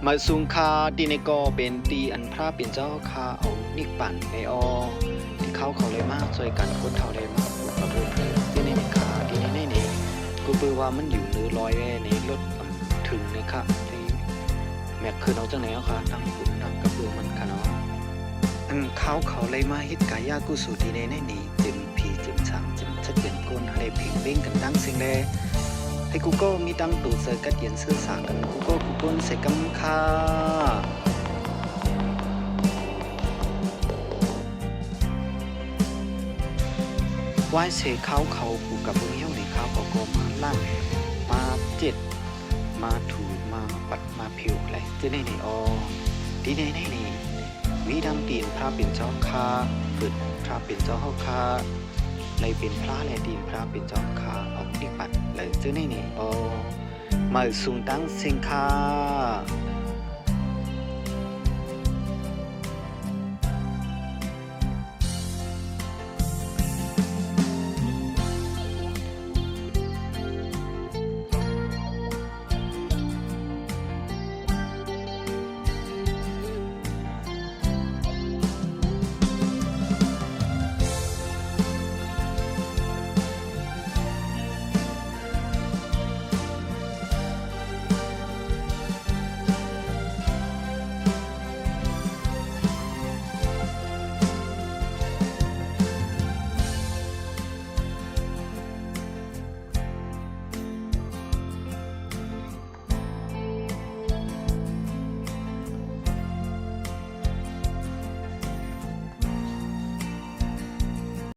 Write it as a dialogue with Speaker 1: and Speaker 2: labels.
Speaker 1: มาซุงคาดีในกอเป็นตีอันพระเป็นเจ้าคาเอานิกปั่นในอที่เขาเลยมากช่วยกันคนเท่าเลยมากกูกระเบือที่ในคาดีในนี่กูเบือว่ามันอยู่หรือลอยในรถถึงนะคะที่แม็กคือเอาจังไหนค่ะทั้งคุณทั้งกระเบือมันค่ะเนาะอันเขาเลยมาฮิตกายากูสู่ดีในนี่จิมผีจิมช้างจิมชัดเจนก้นอะไรเพ่งเบ้งกันดังเสียงเลยให้กูก็มีดังตูเซอร์กัดเย็นซื่อสากันกูก็กูก้นใส่กำค่าวายเสเขากูกับเบื้องเหี้ยวในเขาก็มาล่างมาเจ็ดมาถูมาปัดมาผิวอะไรจะในดีในนี่วิดังตีนพระเป็นเจ้าคาฝึกพระเป็นเจ้าคาเลยเป็นพระและตีนพระเป็นเจ้าคาออกนิปัดเลยจะในนี่มาสูงตั้งเสียงคา